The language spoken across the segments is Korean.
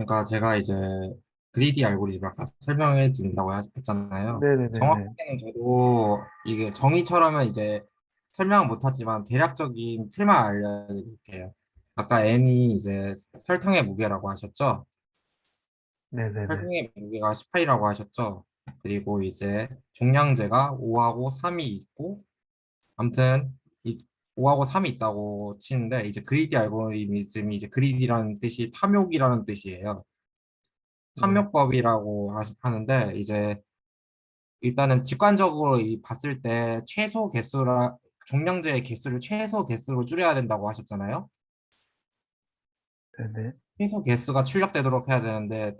그러니까 제가 이제 그리디 알고리즘을 아까 설명해 드린다고 했잖아요. 네네네네. 정확하게는 저도 이게 정의처럼은 이제 설명은 못하지만 대략적인 틀만 알려드릴게요. 아까 n이 이제 설탕의 무게라고 하셨죠? 네네네. 설탕의 무게가 18이라고 하셨죠? 그리고 이제 종량제가 5하고 3이 있고 아무튼 이 5하고 3이 있다고 치는데 이제 그리디 알고리즘이 이제 그리디라는 뜻이 탐욕이라는 뜻이에요. 네. 탐욕법이라고 하는데 이제 일단은 직관적으로 봤을 때 최소 개수라 종량제의 개수를 최소 개수로 줄여야 된다고 하셨잖아요. 네네. 최소 개수가 출력되도록 해야 되는데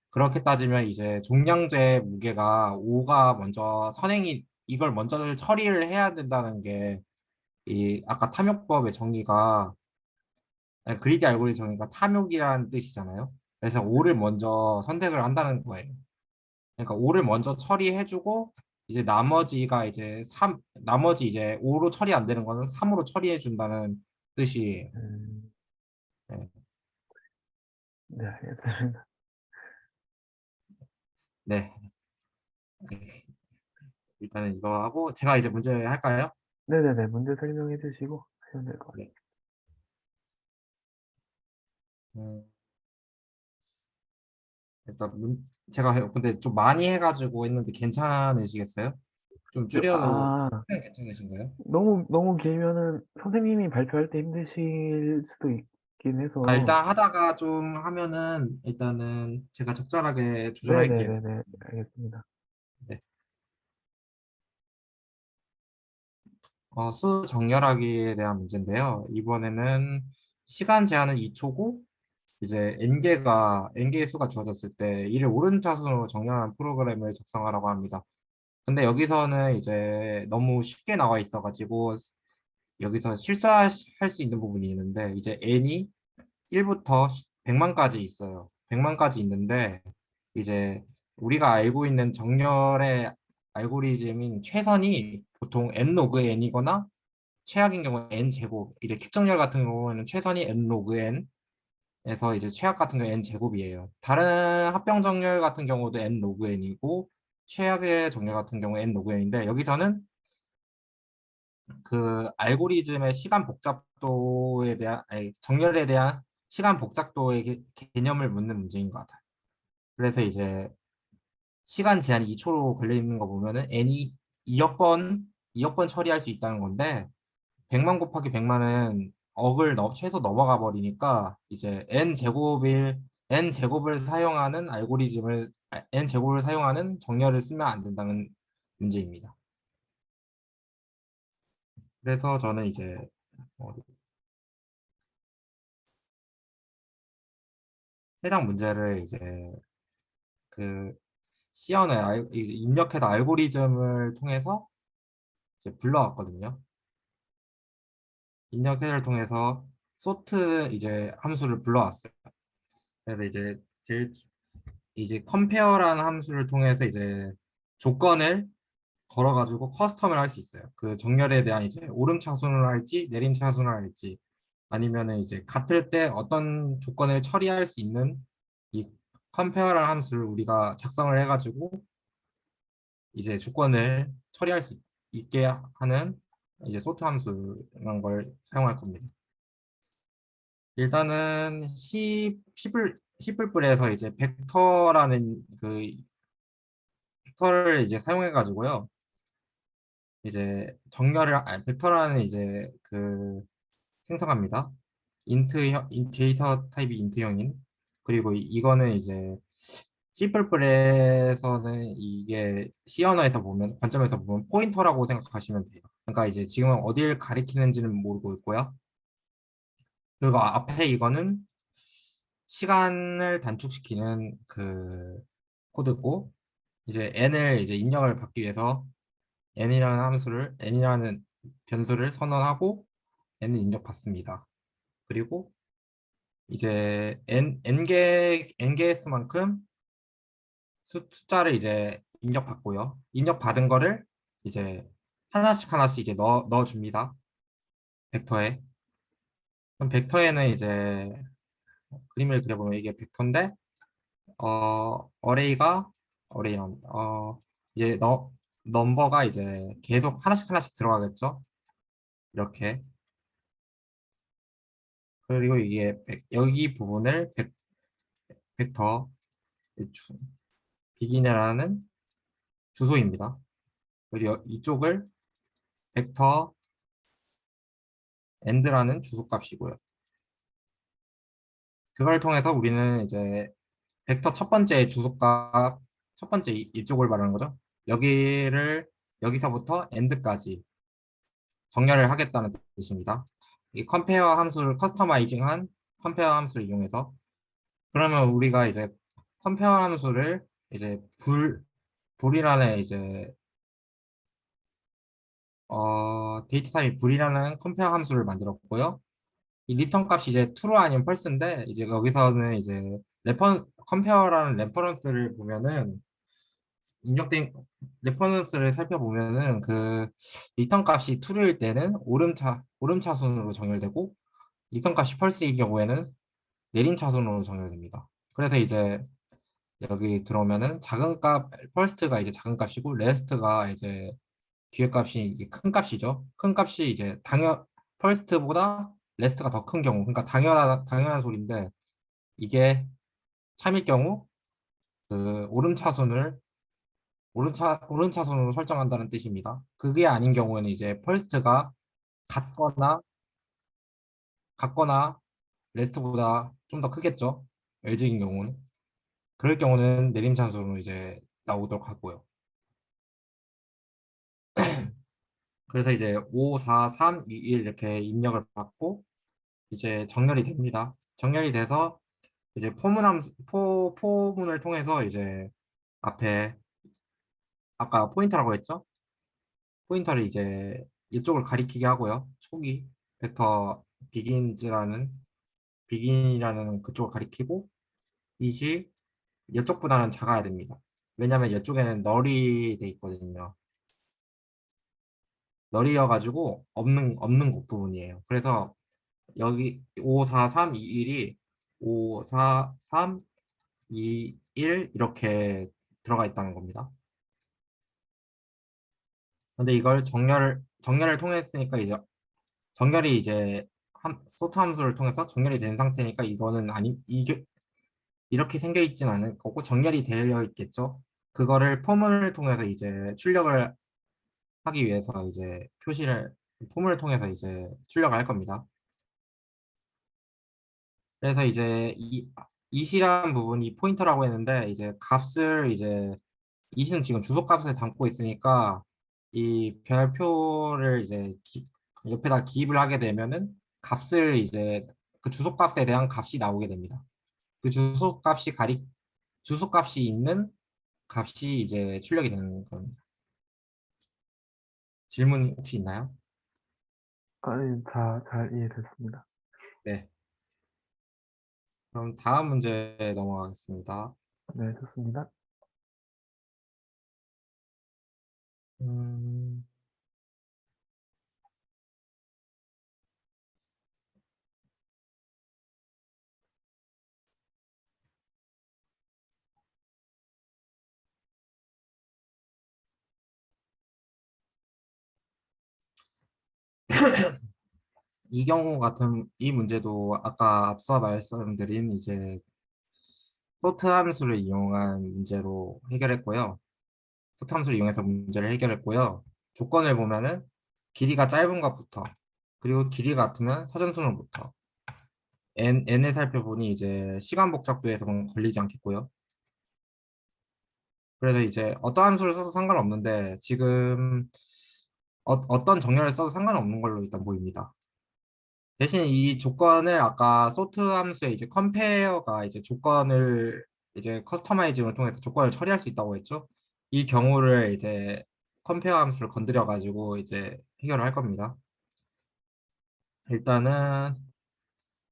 그렇게 따지면 이제 종량제 무게가 5가 먼저 선행이 이걸 먼저 처리를 해야 된다는 게 이 아까 탐욕법의 정의가 아니, 그리디 알고리즘 정의가 탐욕이라는 뜻이잖아요. 그래서 5를 먼저 선택을 한다는 거예요. 그러니까 5를 먼저 처리해주고 이제 나머지가 이제 3 나머지 이제 5로 처리 안 되는 거는 3으로 처리해 준다는 뜻이에요. 음, 네. 네, 알겠습니다. 네. 일단은 이거 하고 제가 이제 문제 할까요? 네네네. 문제 설명해 주시고 하시면 될 것 같아요. 네. 음, 일단 제가 근데 좀 많이 해가지고 했는데 괜찮으시겠어요? 좀 줄여도 아, 괜찮으신가요? 너무 길면은 선생님이 발표할 때 힘드실 수도 있긴 아, 해서. 일단 하다가 좀 하면은 일단은 제가 적절하게 조절할게요. 네네네네. 알겠습니다. 네. 수 정렬하기에 대한 문제인데요. 이번에는 시간 제한은 2초고 이제 n개의 수가 주어졌을 때 이를 오름차순으로 정렬하는 프로그램을 작성하라고 합니다. 근데 여기서는 이제 너무 쉽게 나와 있어가지고 여기서 실수할 수 있는 부분이 있는데 이제 n이 1부터 100만까지 있어요. 100만까지 있는데 이제 우리가 알고 있는 정렬의 알고리즘인 최선이 보통 n 로그 n이거나 최악인 경우는 n 제곱, 이제 킥정렬 같은 경우는 최선이 n 로그 n에서 이제 최악 같은 경우 n 제곱이에요. 다른 합병 정렬 같은 경우도 n 로그 n이고 최악의 정렬 같은 경우 n 로그 n인데 여기서는 그 알고리즘의 시간 복잡도에 대한 아니, 정렬에 대한 시간 복잡도의 개념을 묻는 문제인 것 같아요. 그래서 이제 시간 제한이 2초로 걸려 있는 거 보면은 n이 2억 번 2억 번 처리할 수 있다는 건데 100만 곱하기 100만은 억을 최소 넘어가 버리니까 이제 n 제곱을 사용하는 n 제곱을 사용하는 정렬을 쓰면 안 된다는 문제입니다. 그래서 저는 이제 어, 해당 문제를 이제 그 시연을 이제 입력해서 알고리즘을 통해서 이제 불러왔거든요. 입력해서를 통해서 소트 이제 함수를 불러왔어요. 그래서 이제 컴페어라는 함수를 통해서 이제 조건을 걸어가지고 커스텀을 할 수 있어요. 그 정렬에 대한 이제 오름차순을 할지 내림차순을 할지 아니면은 이제 같을 때 어떤 조건을 처리할 수 있는 이 컴페어라는 함수를 우리가 작성을 해가지고 이제 조건을 처리할 수 있게 하는 이제 소트 함수라는 걸 사용할 겁니다. 일단은 C++에서 이제 벡터를 이제 사용해 가지고요. 이제 벡터라는 이제 그 생성합니다. 데이터 타입이 인트형인 그리고 이거는 이제 C++에서는 이게 C 언어에서 보면 관점에서 보면 포인터라고 생각하시면 돼요. 그러니까 이제 지금은 어딜 가리키는지는 모르고 있고요. 그리고 앞에 이거는 시간을 단축시키는 그 코드고 이제 n을 이제 입력을 받기 위해서 n이라는 변수를 선언하고 n을 입력받습니다. 그리고 이제 n개의 수만큼 숫자를 이제 입력받고요. 입력받은 거를 이제 하나씩 하나씩 이제 넣어줍니다. 벡터에. 그럼 벡터에는 이제 그림을 그려보면 이게 벡터인데 어레이가 어레이란 이제 넘버가 이제 계속 하나씩 하나씩 들어가겠죠. 이렇게. 그리고 이게 여기 부분을 벡터 비긴이라는 주소입니다. 그리고 이쪽을 벡터 end라는 주소값이고요. 그걸 통해서 우리는 이제 벡터 첫 번째 주소값, 첫 번째 이쪽을 말하는 거죠. 여기서부터 end까지 정렬을 하겠다는 뜻입니다. 이 컴페어 함수를 커스터마이징한 컴페어 함수를 이용해서 그러면 우리가 이제 컴페어 함수를 이제 불이라는 이제 데이터 타입이 불이라는 컴페어 함수를 만들었고요. 이 리턴 값이 이제 true 아니면 false인데 이제 여기서는 이제 컴페어라는 레퍼런스를 보면은 입력된 레퍼런스를 살펴보면은 그 리턴 값이 true일 때는 오름차순으로 정렬되고 리턴 값이 false일 경우에는 내림차순으로 정렬됩니다. 그래서 이제 여기 들어오면은 작은 값 first가 이제 작은 값이고 rest가 이제 뒤에 값이 이게 큰 값이죠. 큰 값이 이제 first보다 rest가 더 큰 경우, 그러니까 당연한 소리인데 이게 참일 경우 그 오른차순으로 설정한다는 뜻입니다. 그게 아닌 경우에는 이제 first가 같거나 같거나 rest보다 좀 더 크겠죠. LG인 경우는. 그럴 경우는 내림차순으로 이제 나오도록 하고요. 그래서 이제 5, 4, 3, 2, 1 이렇게 입력을 받고 이제 정렬이 됩니다. 정렬이 돼서 이제 포문을 통해서 이제 앞에 아까 포인터라고 했죠? 포인터를 이제 이쪽을 가리키게 하고요. 초기 벡터 비긴이라는 그쪽을 가리키고 이시 이쪽보다는 작아야 됩니다. 왜냐면 이쪽에는 널이 돼 있거든요. 널이어가지고 없는 곡 부분이에요. 그래서 여기 5, 4, 3, 2, 1이 5, 4, 3, 2, 1 이렇게 들어가 있다는 겁니다. 근데 이걸 정렬을 통했으니까 이제 정렬이 이제 소트 함수를 통해서 정렬이 된 상태니까 이거는 아니 이게 이렇게 생겨 있진 않을 거고 정렬이 되어 있겠죠. 그거를 포문을 통해서 이제 출력을 하기 위해서 이제 포문을 통해서 이제 출력을 할 겁니다. 그래서 이제 이시라는 부분이 포인터라고 했는데 이제 값을 이제 이시는 지금 주소값을 담고 있으니까 이 별표를 이제 옆에다 기입을 하게 되면은 값을 이제 그 주소값에 대한 값이 나오게 됩니다. 그 주소값이 있는 값이 이제 출력이 되는 겁니다. 질문 혹시 있나요? 네, 잘 이해됐습니다. 네. 그럼 다음 문제 넘어가겠습니다. 네, 좋습니다. 음, 이 문제도 아까 앞서 말씀드린 이제 소트 함수를 이용한 문제로 해결했고요. 소트 함수를 이용해서 문제를 해결했고요. 조건을 보면은 길이가 짧은 것부터 그리고 길이 같으면 사전순으로부터 n을 살펴보니 이제 시간 복잡도에서는 걸리지 않겠고요. 그래서 이제 어떤 함수를 써도 상관없는데 지금 어떤 정렬을 써도 상관없는 걸로 일단 보입니다. 대신 이 조건을 아까 소트 함수의 이제 컴페어가 이제 조건을 이제 커스터마이징을 통해서 조건을 처리할 수 있다고 했죠. 이 경우를 이제 컴페어 함수를 건드려 가지고 이제 해결을 할 겁니다. 일단은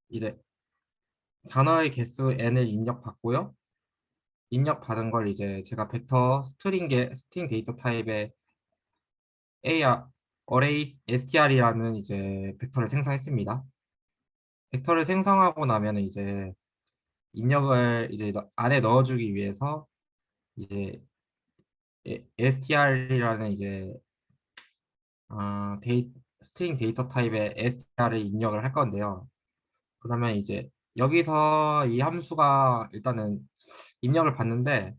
이제 단어의 개수 n을 입력받고요. 입력받은 걸 이제 제가 벡터 스트링 데이터 타입의 array str이라는 이제 벡터를 생성했습니다. 벡터를 생성하고 나면 이제 입력을 이제 안에 넣어주기 위해서 이제 str이라는 이제 스트링 데이터 타입의 str을 입력을 할 건데요. 그러면 이제 여기서 이 함수가 일단은 입력을 받는데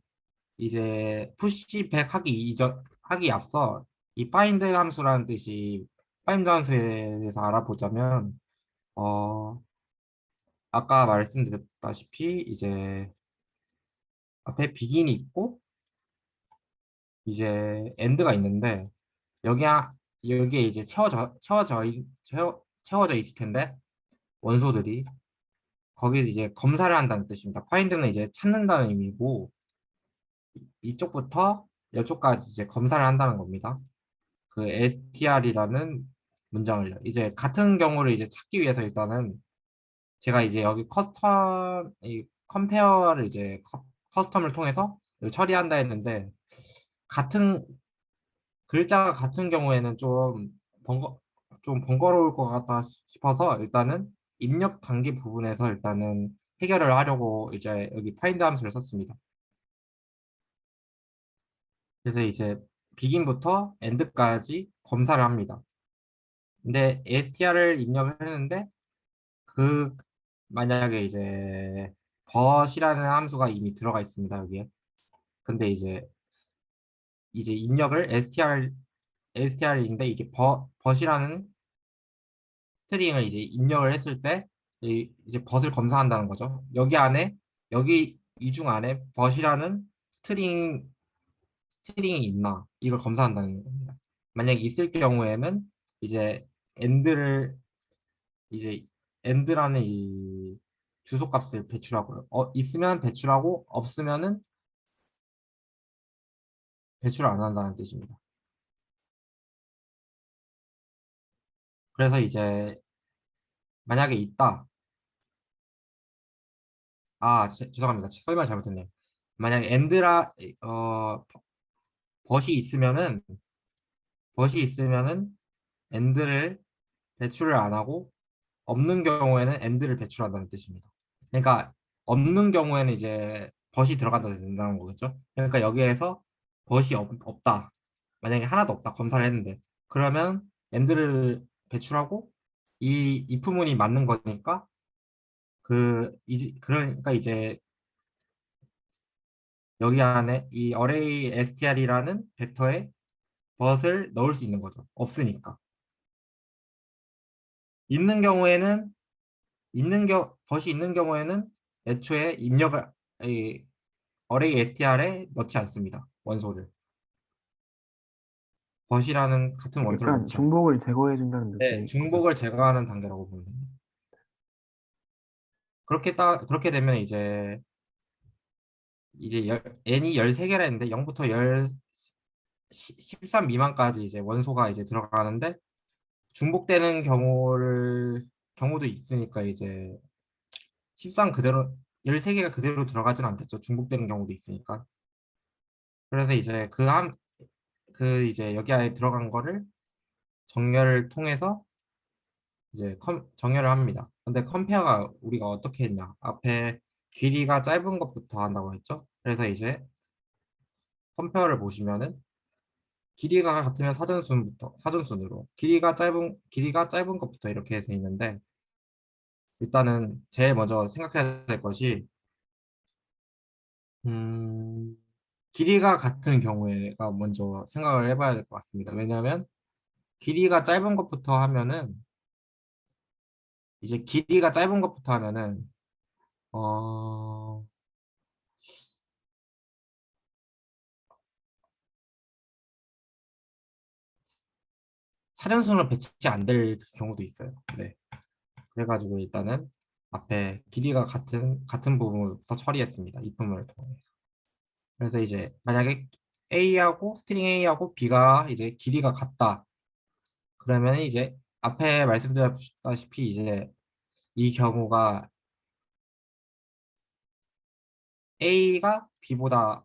이제 푸시백 하기 앞서 이 find 함수라는 뜻이 find 함수에 대해서 알아보자면 어 아까 말씀드렸다시피 이제 앞에 begin이 있고 이제 end가 있는데 여기에 이제 채워져 있을 텐데 원소들이 거기 이제 검사를 한다는 뜻입니다. find는 이제 찾는다는 의미고 이쪽부터 이쪽까지 이제 검사를 한다는 겁니다. 그 str이라는 문장을요. 이제 같은 경우를 이제 찾기 위해서 일단은 제가 이제 여기 이 컴페어를 이제 커스텀을 통해서 처리한다 했는데 같은 글자가 같은 경우에는 좀 번거로울 것 같다 싶어서 일단은 입력 단계 부분에서 일단은 해결을 하려고 이제 여기 파인드 함수를 썼습니다. 그래서 이제 begin부터 end까지 검사를 합니다. 근데 str을 입력을 했는데 그 만약에 이제 but이라는 함수가 이미 들어가 있습니다 여기에. 근데 이제 입력을 str인데 이게 but이라는 스트링을 이제 입력을 했을 때 이제 but을 검사한다는 거죠. 여기 이 중 안에 but이라는 스트링이 있나 이걸 검사한다는 겁니다. 만약에 있을 경우에는 이제 end를 이제 end라는 이 주소값을 배출하고요. 있으면 배출하고 없으면은 배출을 안 한다는 뜻입니다. 그래서 이제 만약에 있다. 죄송합니다. 설명 잘못했네요. 만약에 벗이 있으면은 벗이 있으면은 end를 배출을 안 하고 없는 경우에는 end를 배출한다는 뜻입니다. 그러니까 없는 경우에는 이제 벗이 들어간다는 거겠죠. 그러니까 여기에서 벗이 없다. 만약에 하나도 없다. 검사를 했는데 그러면 end를 배출하고 이 if문이 맞는 거니까 그러니까 이제 여기 안에 이 array str이라는 벡터에 벗을 넣을 수 있는 거죠. 없으니까. 있는 경우에는 벗이 있는 경우에는 애초에 이 array str에 넣지 않습니다. 원소를. 벗이라는 같은 원소를 약간 넣지 않습니다. 중복을 제거해 준다는 네, 느낌인 거죠. 중복을 제거하는 단계라고 보면 됩니다. 그렇게 되면 이제 n이 13개라 했는데 0부터 13 미만까지 이제 원소가 이제 들어가는데 중복되는 경우도 있으니까 이제 13 그대로 13개가 그대로 들어가진 않겠죠. 중복되는 경우도 있으니까. 그래서 이제 이제 여기 안에 들어간 거를 정렬을 통해서 이제 정렬을 합니다. 근데 컴페어가 우리가 어떻게 했냐? 앞에 길이가 짧은 것부터 한다고 했죠. 그래서 이제 컴페어를 보시면은 길이가 같으면 사전순으로 길이가 짧은 것부터 이렇게 돼 있는데 일단은 제일 먼저 생각해야 될 것이 음, 길이가 같은 경우에가 먼저 생각을 해봐야 될 것 같습니다. 왜냐하면 길이가 짧은 것부터 하면은 이제 길이가 짧은 것부터 하면은 어, 사전순으로 배치 안 될 경우도 있어요. 네. 그래가지고 일단은 앞에 길이가 같은 부분부터 처리했습니다. if문을 통해서. 그래서 이제 만약에 스트링 A하고 B가 이제 길이가 같다. 그러면 이제 앞에 말씀드렸다시피 이제 이 경우가 A가 B보다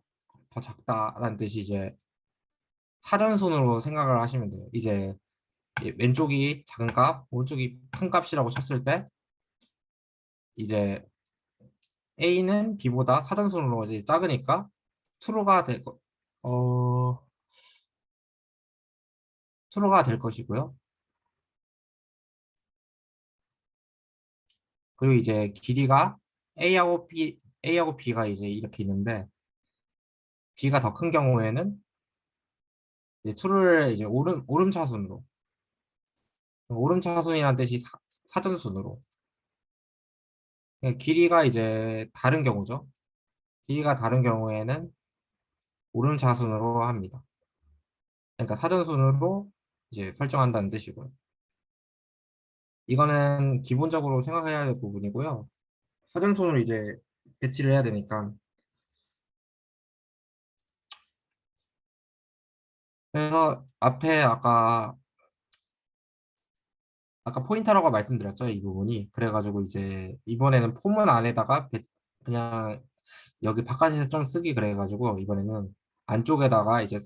더 작다라는 뜻이 이제 사전순으로 생각을 하시면 돼요. 이제 왼쪽이 작은 값, 오른쪽이 큰 값이라고 쳤을 때 이제 A는 B보다 사전순으로 이제 작으니까 true가 될 거, 어, true가 될 것이고요. 그리고 이제 길이가 A하고 B가 이제 이렇게 있는데 B가 더 큰 경우에는 이제 true를 이제 오름차순으로 오름차순이라는 뜻이 사전순으로 길이가 이제 다른 경우죠. 길이가 다른 경우에는 오름차순으로 합니다. 그러니까 사전순으로 이제 설정한다는 뜻이고요. 이거는 기본적으로 생각해야 될 부분이고요. 사전순으로 이제 배치를 해야 되니까. 그래서 앞에 아까 포인터라고 말씀드렸죠, 이 부분이. 그래가지고 이제 이번에는 포문 안에다가 그냥 여기 바깥에서 좀 쓰기 그래가지고 이번에는 안쪽에다가 이제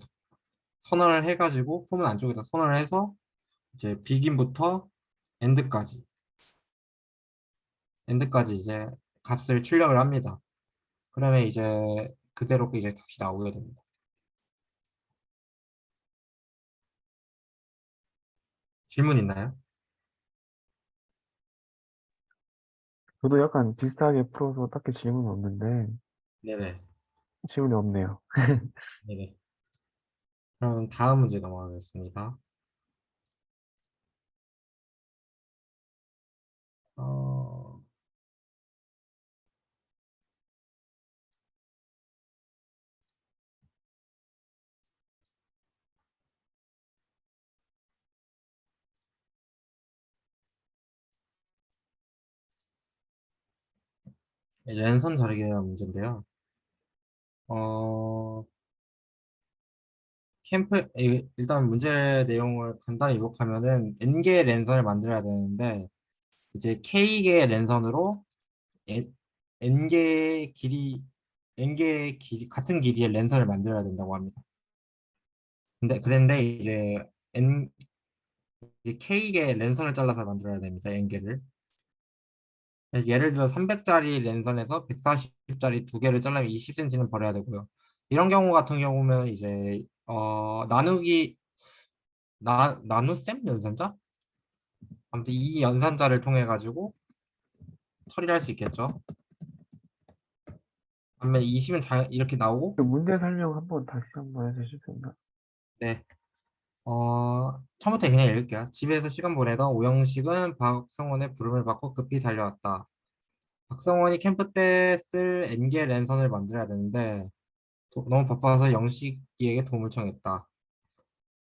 선언을 해가지고 포문 안쪽에다 선언을 해서 이제 비긴부터 엔드까지 이제 값을 출력을 합니다. 그러면 이제 그대로 이제 다시 나오게 됩니다. 질문 있나요? 저도 약간 비슷하게 풀어서 딱히 질문은 없는데, 네네. 질문이 없네요. 네네. 그럼 다음 문제 넘어가겠습니다. 어, 랜선 자르기 문제인데요. 어, 일단 문제 내용을 간단히 요약하면은 N개의 랜선을 만들어야 되는데 이제 K개의 랜선으로 N, N개의 길이 같은 길이의 랜선을 만들어야 된다고 합니다. 그런데 이제 K개의 랜선을 잘라서 만들어야 됩니다. N개를. 예를 들어 300짜리 랜선에서 140짜리 두 개를 잘라면 20cm는 버려야 되고요. 이런 경우 같은 경우면 이제 나눗셈 연산자? 아무튼 이 연산자를 통해 가지고 처리를 할 수 있겠죠. 그러면 20은 이렇게 나오고 그 문제 설명 한번 다시 한번 해주실 수 있나? 네. 처음부터 그냥 읽을게요. 집에서 시간 보내던 오영식은 박성원의 부름을 받고 급히 달려왔다. 박성원이 캠프 때 쓸 N개 랜선을 만들어야 되는데 너무 바빠서 영식이에게 도움을 청했다.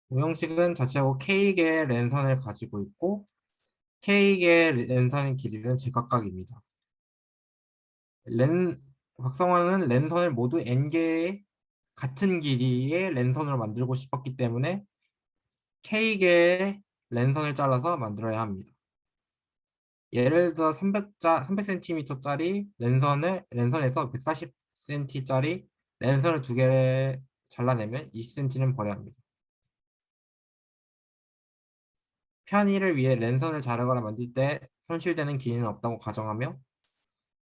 오영식은 자취하고 K개 랜선을 가지고 있고 K개 랜선의 길이는 제각각입니다. 랜 박성원은 랜선을 모두 N개의 같은 길이의 랜선으로 만들고 싶었기 때문에 K개의 랜선을 잘라서 만들어야 합니다. 예를 들어 300cm짜리 랜선에서 140cm짜리 랜선을 두 개 잘라내면 20cm는 버려야 합니다. 편의를 위해 랜선을 자르거나 만들 때 손실되는 길이는 없다고 가정하며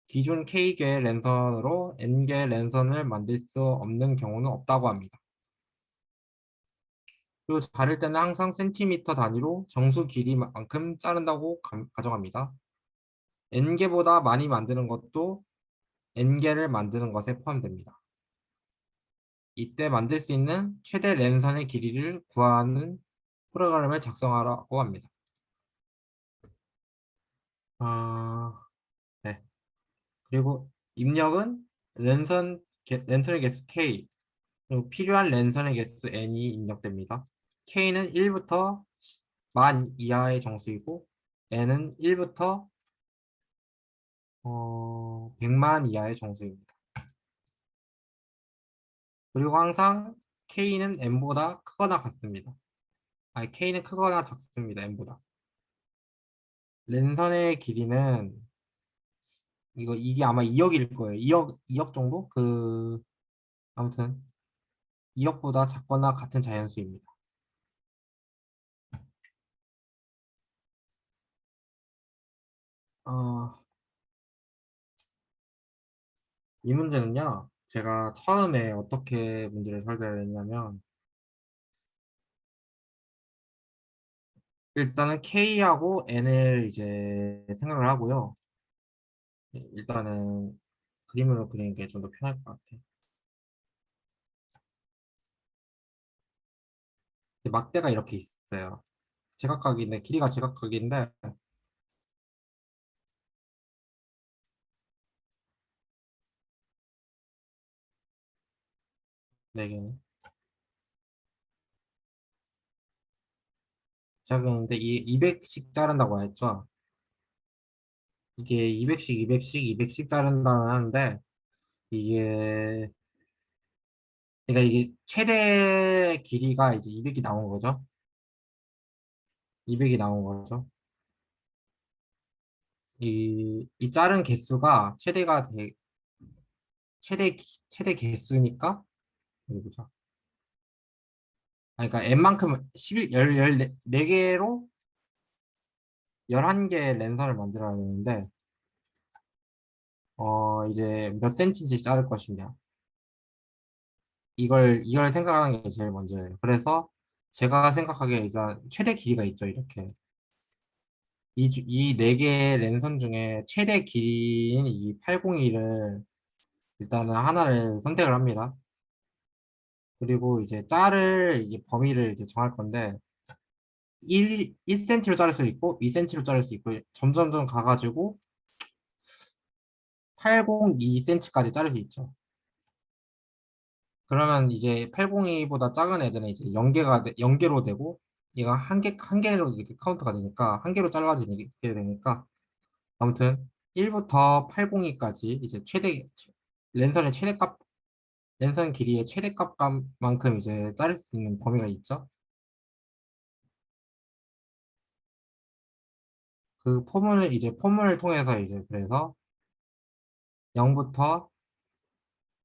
기존 K개 랜선으로 N개 랜선을 만들 수 없는 경우는 없다고 합니다. 그리고 자를 때는 항상 센티미터 단위로 정수 길이만큼 자른다고 가정합니다. N개보다 많이 만드는 것도 N개를 만드는 것에 포함됩니다. 이때 만들 수 있는 최대 랜선의 길이를 구하는 프로그램을 작성하라고 합니다. 아, 네. 그리고 입력은 랜선의 개수 K, 그리고 필요한 랜선의 개수 N이 입력됩니다. K는 1부터 만 이하의 정수이고 N은 1부터 100만 이하의 정수입니다. 그리고 항상 K는 N보다 크거나 같습니다. 아니, K는 크거나 작습니다. N보다. 랜선의 길이는 이게 아마 2억일 거예요. 2억 정도? 아무튼 2억보다 작거나 같은 자연수입니다. 어, 이 문제는요, 제가 처음에 어떻게 문제를 설계를 했냐면, 일단은 K하고 N을 이제 생각을 하고요. 일단은 그림으로 그리는 게 좀 더 편할 것 같아요. 막대가 이렇게 있어요. 제각각인데, 길이가 제각각인데, 네 개는. 제가 그런데 이 200씩 자른다고 했죠. 이게 200씩, 200씩, 200씩 자른다는 하는데, 이게, 그러니까 이게 최대 길이가 이제 200이 나온 거죠. 200이 나온 거죠. 이 자른 개수가 최대 개수니까, 여기 보자. 그러니까 n만큼 11, 14개로 11개 랜선을 만들어야 되는데, 이제 몇 센치인지 자를 것이냐. 이걸 생각하는 게 제일 먼저예요. 그래서 제가 생각하기에 일단 최대 길이가 있죠, 이렇게. 이 네 개의 랜선 중에 최대 길이인 이 802를 일단은 하나를 선택을 합니다. 그리고 이제 이제 범위를 이제 정할 건데, 1cm로 자를 수 있고, 2cm로 자를 수 있고, 점점점 가가지고 802cm까지 자를 수 있죠. 그러면 이제 802보다 작은 애들은 이제 0개로 되고, 얘가 한 개로 이렇게 카운트가 되니까, 한 개로 잘라지게 되니까, 아무튼 1부터 802까지 이제 랜선의 최대값, 랜선 길이의 최대값만큼 이제 자를 수 있는 범위가 있죠. 그 포문을 통해서 이제 그래서 0부터,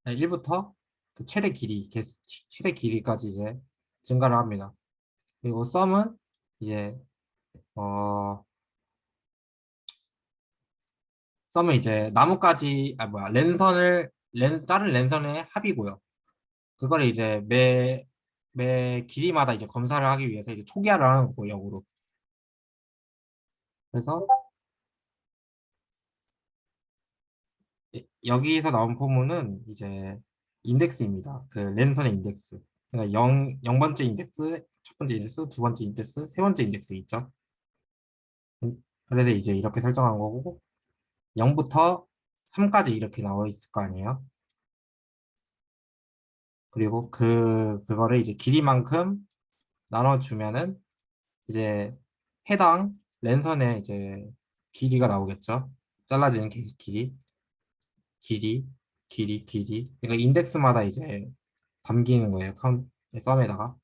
1부터 그 최대 길이까지 이제 증가를 합니다. 그리고 썸은 이제, 어, 썸은 이제 나뭇가지, 자른 랜선의 합이고요. 그거를 이제 매 길이마다 이제 검사를 하기 위해서 이제 초기화를 하는 거고, 역으로. 그래서 여기서 나온 포문은 이제 인덱스입니다. 그 랜선의 인덱스. 그러니까 0번째 인덱스, 첫 번째 인덱스, 두 번째 인덱스, 세 번째 인덱스 있죠. 그래서 이제 이렇게 설정한 거고, 0부터 3까지 이렇게 나와 있을 거 아니에요. 그리고 그거를 이제 길이만큼 나눠주면은 이제 해당 랜선의 이제 길이가 나오겠죠. 잘라지는 길이, 길이. 그러니까 인덱스마다 이제 담기는 거예요. 썸에다가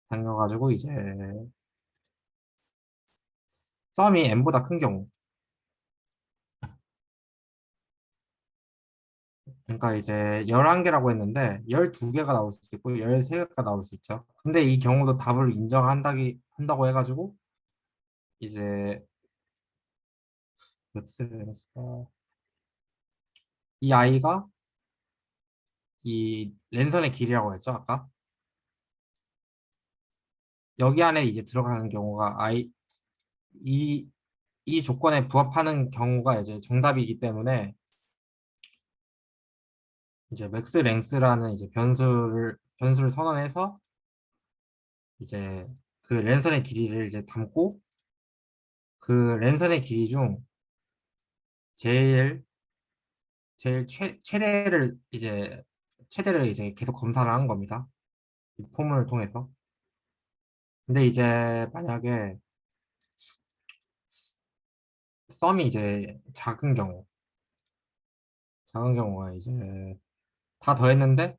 담겨가지고 이제 썸이 n보다 큰 경우. 그러니까 이제 11개라고 했는데 12개가 나올 수 있고 13개가 나올 수 있죠. 근데 이 경우도 답을 한다고 해가지고 이제 몇을 했을까? 이 아이가 이 랜선의 길이라고 했죠, 아까? 여기 안에 이제 들어가는 경우가 이, 이 조건에 부합하는 경우가 이제 정답이기 때문에 이제 맥스 랭스라는 이제 변수를 선언해서 이제 그 랜선의 길이를 이제 담고 그 랜선의 길이 중 제일 최대를 이제 계속 검사를 하는 겁니다. 이 포문을 통해서. 근데 이제 만약에 썸이 이제 작은 경우가 이제 다 더했는데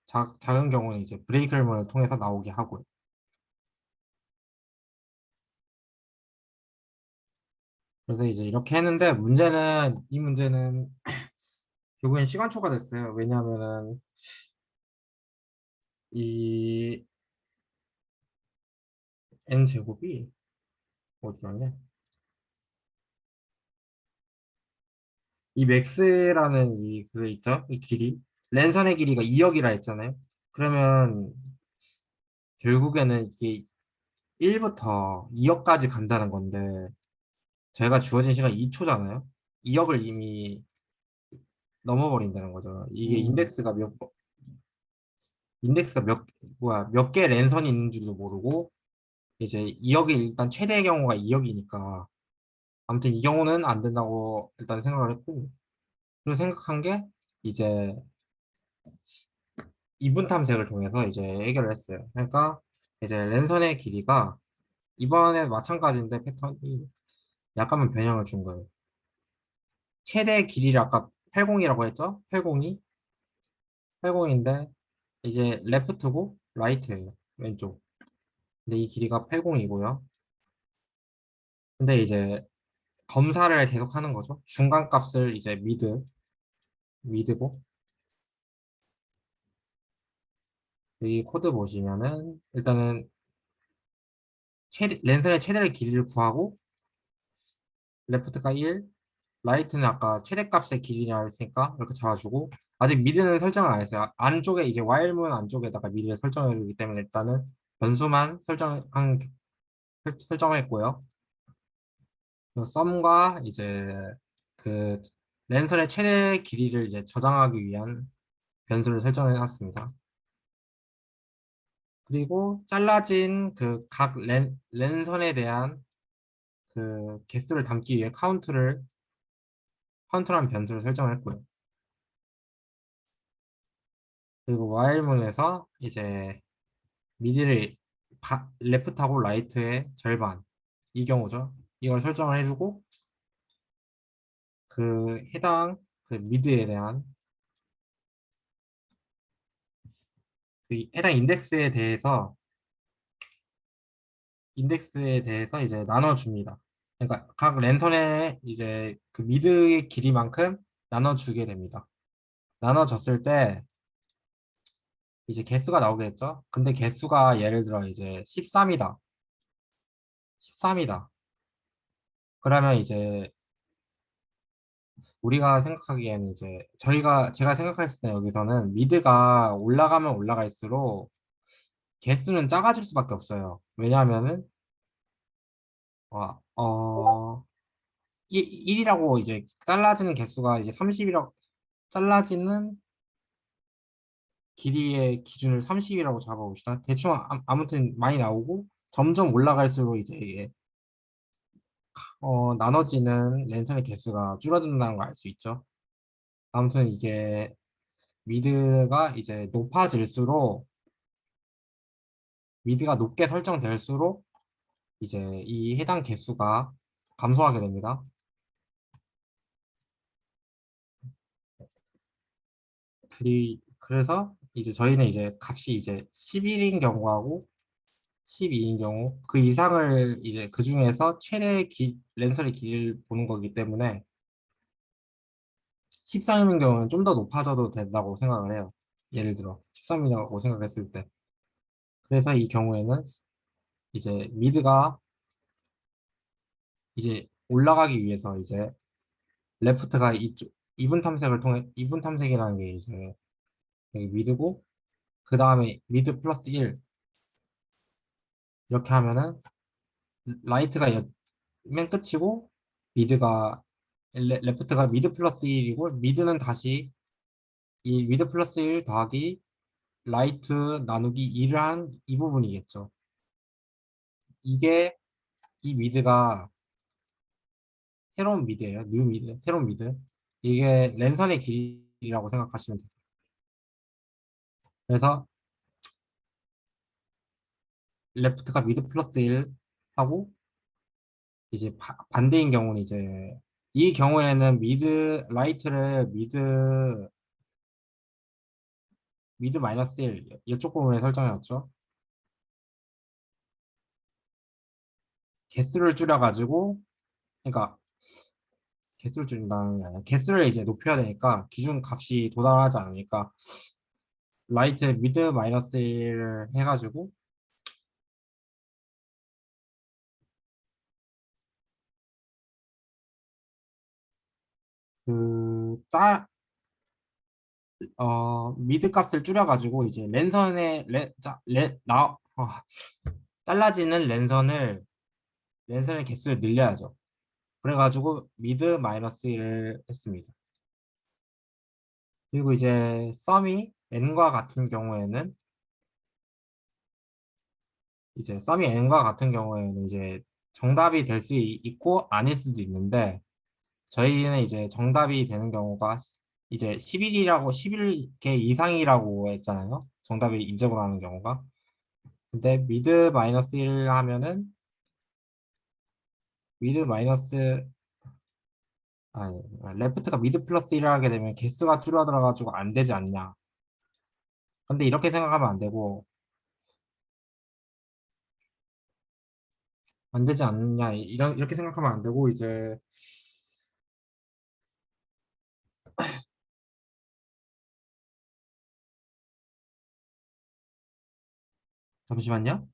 작은 경우는 이제 브레이크를 통해서 나오게 하고요. 그래서 이제 이렇게 했는데 이 문제는 결국엔 시간 초과됐어요. 왜냐하면은 이 n 제곱이 어디였냐? 이 맥스라는 이 그거 있죠? 이 길이 랜선의 길이가 2억이라 했잖아요. 그러면 결국에는 이게 1부터 2억까지 간다는 건데 제가 주어진 시간 2초잖아요. 2억을 이미 넘어버린다는 거죠. 이게 음, 인덱스가 몇 개 랜선이 있는 줄도 모르고 이제 2억이 일단 최대의 경우가 2억이니까 아무튼 이 경우는 안 된다고 일단 생각을 했고 그래서 생각한 게 이제 이분 탐색을 통해서 이제 해결을 했어요. 그러니까 이제 랜선의 길이가 이번에 마찬가지인데 패턴이 약간만 변형을 준 거예요. 최대 길이를 아까 80이라고 했죠? 80인데 이제 레프트고 라이트예요. 왼쪽. 근데 이 길이가 80이고요. 근데 이제 검사를 계속 하는 거죠. 중간 값을 이제 미드고 여기 코드 보시면은 일단은 랜선의 최대 길이를 구하고 레프트가 1, 라이트는 아까 최대값의 길이냐 했으니까 이렇게 잡아주고 아직 미드는 설정을 안 했어요. 안쪽에 이제 while문 안쪽에다가 미드를 설정해 주기 때문에 일단은 변수만 설정했고요. 그 썸과 이제 그 랜선의 최대 길이를 이제 저장하기 위한 변수를 설정해 놨습니다. 그리고 잘라진 그 각 랜선에 대한 그 개수를 담기 위해 카운트라는 변수를 설정했고요. 그리고 while문에서 이제 미디를 레프트하고 라이트의 절반 이 경우죠. 이걸 설정을 해주고 그 해당 그 미드에 대한 그 해당 인덱스에 대해서 이제 나눠줍니다. 그러니까 각 랜선의 이제 그 미드의 길이만큼 나눠주게 됩니다. 나눠줬을 때 이제 개수가 나오겠죠. 근데 개수가 예를 들어 이제 13이다. 13이다. 그러면 이제 우리가 생각하기에는 이제 제가 생각했을 때 여기서는 미드가 올라가면 올라갈수록 개수는 작아질 수밖에 없어요. 왜냐하면은 어 1이라고 이제 잘라지는 개수가 이제 30이라고 잘라지는 길이의 기준을 30이라고 잡아봅시다. 대충 아무튼 많이 나오고 점점 올라갈수록 이제 이게 나눠지는 랜선의 개수가 줄어든다는 걸 알 수 있죠. 아무튼 이게 미드가 이제 높아질수록 미드가 높게 설정될수록 이제 이 해당 개수가 감소하게 됩니다. 그래서 이제 저희는 이제 값이 이제 11인 경우하고 12인 경우 그 이상을 이제 그 중에서 최대 랜선의 길이를 보는 거기 때문에 13인 경우는 좀 더 높아져도 된다고 생각을 해요. 예를 들어 13이라고 생각했을 때. 그래서 이 경우에는 이제 미드가 이제 올라가기 위해서 이제 레프트가 이쪽 이분 탐색이라는 게 이제 여기 미드고 그 다음에 미드 플러스 1 이렇게 하면은 라이트가 맨 끝이고 미드가 레프트가 미드 플러스 1이고 미드는 다시 이 미드 플러스 1 더하기 라이트 나누기 2를 한 이 부분이겠죠. 이게 이 미드가 새로운 미드예요. 뉴 미드, 새로운 미드. 이게 랜선의 길이라고 생각하시면 돼요. 그래서 레프트가 미드 플러스 1 하고 이제 반대인 경우는 이제 이 경우에는 라이트를 미드 마이너스 1 이쪽 부분에 설정해놨죠. 개수를 줄여가지고 그러니까 개수를 줄인다는 게 아니라 개수를 이제 높여야 되니까 기준 값이 도달하지 않으니까 라이트 미드 마이너스 1을 해가지고 그 미드 값을 줄여가지고 이제 랜선의 잘라지는 랜선의 개수를 늘려야죠. 그래가지고 미드 마이너스 1을 했습니다. 그리고 이제 썸이 n과 같은 경우에는 이제 정답이 될 수 있고 아닐 수도 있는데 저희는 이제 정답이 되는 경우가 이제 11개 이상이라고 했잖아요. 정답이 인정을 하는 경우가. 근데 미드 마이너스 1 하면은 미드 마이너스 아니 레프트가 미드 플러스 1을 하게 되면 개수가 줄어들어가지고 안 되지 않냐. 근데 이렇게 생각하면 안 되고 안 되지 않냐 이렇게 생각하면 안 되고 이제 잠시만요.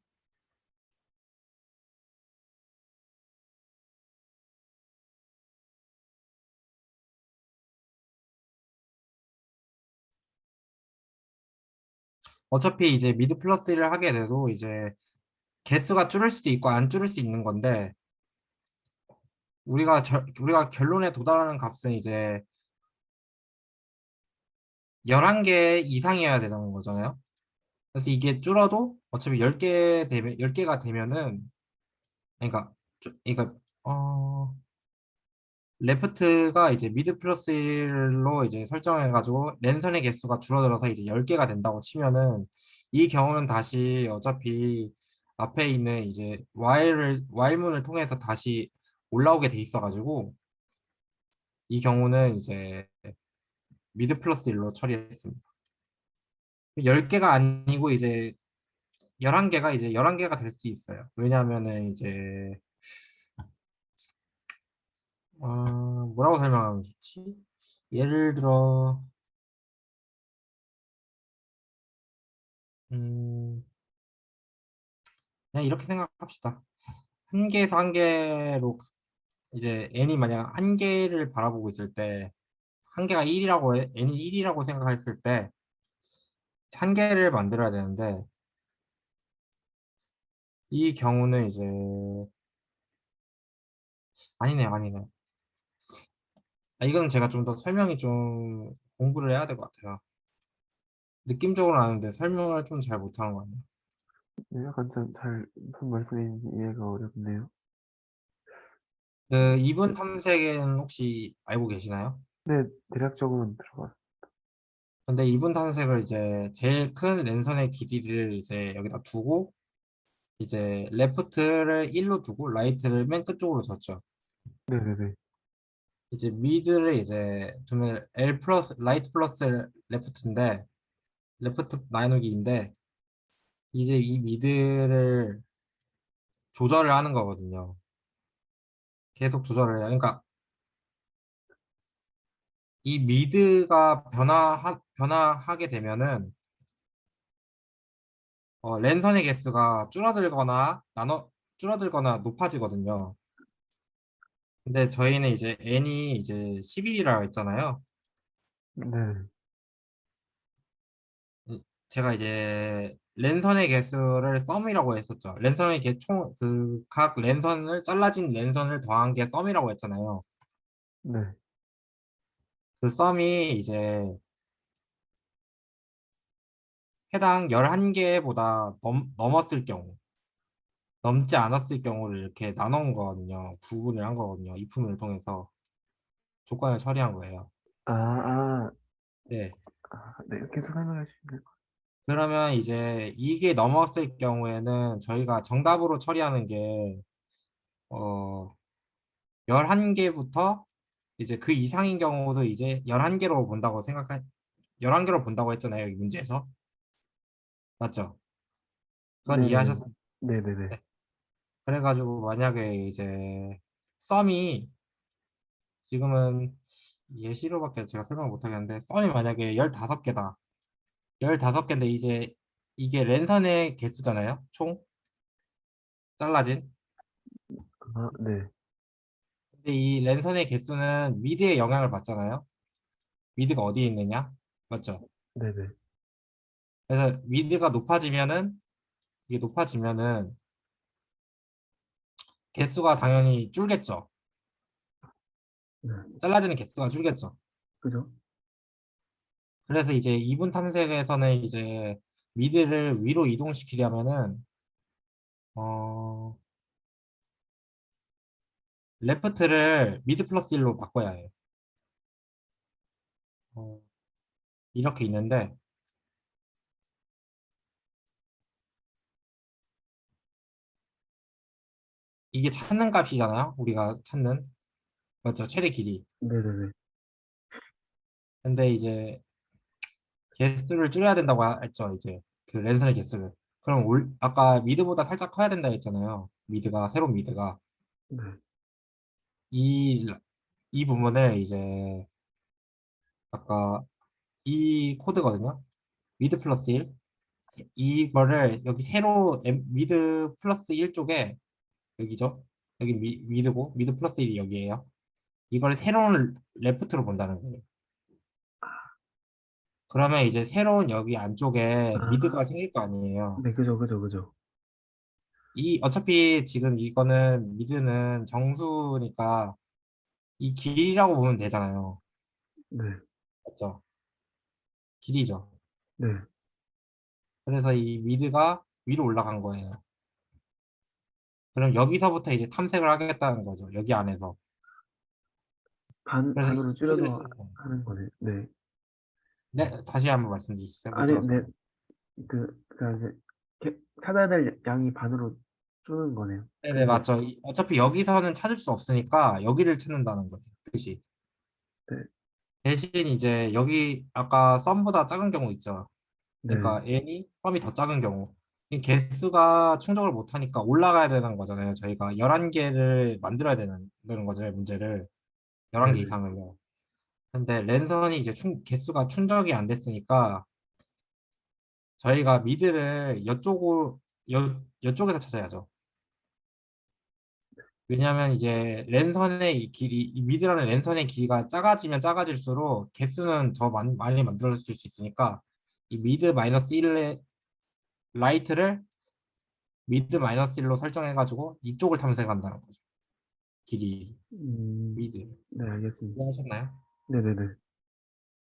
어차피 이제 미드 플러스 1을 하게 돼도 이제 개수가 줄을 수도 있고 안 줄을 수 있는 건데 우리가 결론에 도달하는 값은 이제 11개 이상이어야 되는 거잖아요. 그래서 이게 줄어도 어차피 10개가 되면은 그러니까 그러니까 레프트가 이제 미드 플러스 1로 이제 설정해가지고 랜선의 개수가 줄어들어서 이제 10개가 된다고 치면은 이 경우는 다시 어차피 앞에 있는 이제 while문을 통해서 다시 올라오게 돼 있어가지고 이 경우는 이제 미드 플러스 1로 처리했습니다. 10개가 아니고 이제 11개가 될 수 있어요. 왜냐하면은 이제 뭐라고 설명하면 좋지? 예를 들어 음, 그냥 이렇게 생각합시다. 한 개에서 한 개로 이제 n이 만약 한 개를 바라보고 있을 때 한 개가 1이라고 n이 1이라고 생각했을 때 한 개를 만들어야 되는데 이 경우는 이제 아니네. 이건 제가 좀 더 설명이 좀 공부를 해야 될 것 같아요. 느낌적으로 아는데 설명을 좀 잘 못하는 것 같네요. 네, 약간 좀 잘 무슨 말씀인지 이해가 어렵네요. 그 이분 탐색은 혹시 알고 계시나요? 네, 대략적으로는 들어봤어요. 근데 이분 탐색을 이제 제일 큰 랜선의 길이를 이제 여기다 두고 이제 레프트를 1로 두고 라이트를 맨 끝쪽으로 뒀죠. 네네네. 이제 미드를 이제 두면 L 플러스 라이트 플러스 레프트인데 레프트 나누기인데 이제 이 미드를 조절을 하는 거거든요. 계속 조절을 해요. 그러니까 이 미드가 변화하게 되면은 랜선의 개수가 줄어들거나 높아지거든요. 근데 저희는 이제 n이 이제 11이라고 했잖아요. 네. 제가 이제 랜선의 개수를 썸이라고 했었죠. 랜선의 개 총, 각 랜선을, 잘라진 랜선을 더한 게 썸이라고 했잖아요. 네. 그 썸이 이제 해당 11개보다 넘었을 경우, 넘지 않았을 경우를 이렇게 나눈 거거든요. 구분을 한 거거든요. 이품을 통해서 조건을 처리한 거예요. 아, 아, 네. 네. 계속 설명해 주시면 그러면 이제 이게 넘었을 경우에는 저희가 정답으로 처리하는 게, 어, 11개부터 이제 그 이상인 경우도 이제 11개로 본다고 했잖아요. 이 문제에서. 맞죠? 그건 네네. 이해하셨어요? 네네네. 네. 그래가지고 만약에 이제 썸이 지금은 예시로밖에 제가 설명을 못 하겠는데 썸이 만약에 15개다. 15개인데 이제 이게 랜선의 개수잖아요. 총 잘라진. 아, 네. 근데 이 랜선의 개수는 미드의 영향을 받잖아요. 미드가 어디에 있느냐? 맞죠? 네네. 그래서 미드가 높아지면은 이게 높아지면은 개수가 당연히 줄겠죠. 네. 잘라지는 개수가 줄겠죠. 그죠? 그래서 이제 이분 탐색에서는 이제 미드를 위로 이동시키려면은 어 레프트를 미드 플러스 1로 바꿔야 해요. 어, 이렇게 있는데 이게 찾는 값이잖아요. 우리가 찾는 맞죠? 최대 길이. 네네네. 근데 이제 개수를 줄여야 된다고 했죠. 이제 그 랜선의 개수를. 그럼 아까 미드보다 살짝 커야 된다 했잖아요. 미드가 새로운 미드가 네. 이 이 부분을 이제 아까 이 코드거든요. 미드 플러스 1 이거를 여기 새로 미드 플러스 1 쪽에 여기죠. 여기 미드고 미드 플러스 1이 여기에요. 이걸 새로운 레프트로 본다는 거예요. 그러면 이제 새로운 여기 안쪽에 아, 미드가 생길 거 아니에요. 네, 그죠, 그죠, 그죠. 이 어차피 지금 이거는 미드는 정수니까 이 길이라고 보면 되잖아요. 네, 맞죠? 길이죠. 네. 그래서 이 미드가 위로 올라간 거예요. 그럼 여기서부터 이제 탐색을 하겠다는 거죠. 여기 안에서. 그래서 이 반으로 코드를 줄여서 쓰는 거예요. 하는 거네. 네. 네, 다시 한번 말씀 주시죠. 못 아니, 네, 들어서. 그니까 이제, 찾아야 될 양이 반으로 줄는 거네요. 네네, 근데, 맞죠. 어차피 여기서는 찾을 수 없으니까 여기를 찾는다는 거예요. 뜻이. 네, 대신 이제 여기 아까 썸보다 작은 경우 있죠. 네, 그러니까 n이 썸이 더 작은 경우. 이 개수가 충족을 못하니까 올라가야 되는 거잖아요. 저희가 11개를 만들어야 되는 거죠. 문제를. 네, 11개 이상을요. 근데 랜선이 이제 개수가 충족이 안 됐으니까 저희가 미드를 이쪽에서 찾아야죠. 왜냐하면 이제 랜선의 이 길이, 이 미드라는 랜선의 길이가 작아지면 작아질수록 개수는 더 많이 만들어질 수 있으니까 이 미드 마이너스 1의 라이트를 미드 마이너스 1로 설정해가지고 이쪽을 탐색한다는 거죠. 길이, 음, 미드. 네, 알겠습니다. 이해하셨나요? 네네네.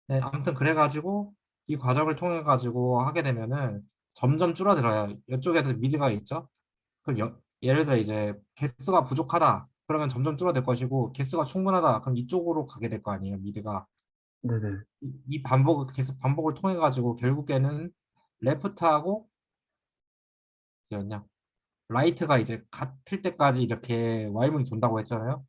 네, 아무튼 그래가지고 이 과정을 통해가지고 하게 되면은 점점 줄어들어요. 이쪽에서 미드가 있죠? 그럼 예를 들어 이제 개수가 부족하다. 그러면 점점 줄어들 것이고 개수가 충분하다. 그럼 이쪽으로 가게 될 거 아니에요. 미드가. 네네. 이 반복을 계속 반복을 통해 가지고 결국에는 레프트하고 뭐냐 라이트가 이제 같을 때까지 이렇게 Y문이 돈다고 했잖아요.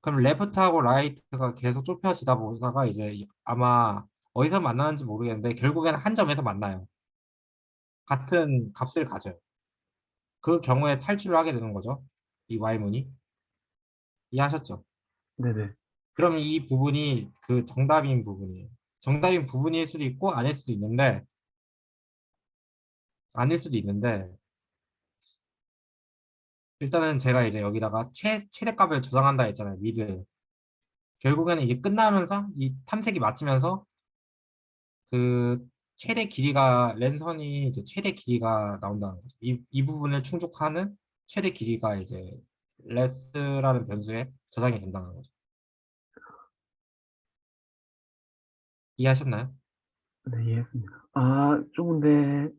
그럼 레프트하고 라이트가 계속 좁혀지다 보다가 이제 아마 어디서 만나는지 모르겠는데 결국에는 한 점에서 만나요. 같은 값을 가져요. 그 경우에 탈출을 하게 되는 거죠. 이 Y문이. 이해하셨죠? 네네. 그럼 이 부분이 그 정답인 부분이에요. 정답인 부분일 수도 있고 아닐 수도 있는데 아닐 수도 있는데 일단은 제가 이제 여기다가 최대값을 저장한다 했잖아요. 미드. 결국에는 이게 끝나면서 이 탐색이 마치면서 그 최대 길이가 랜선이 이제 최대 길이가 나온다는 거죠. 이 부분을 충족하는 최대 길이가 이제 레스라는 변수에 저장이 된다는 거죠. 이해하셨나요? 네, 이해했습니다. 아, 좀 근데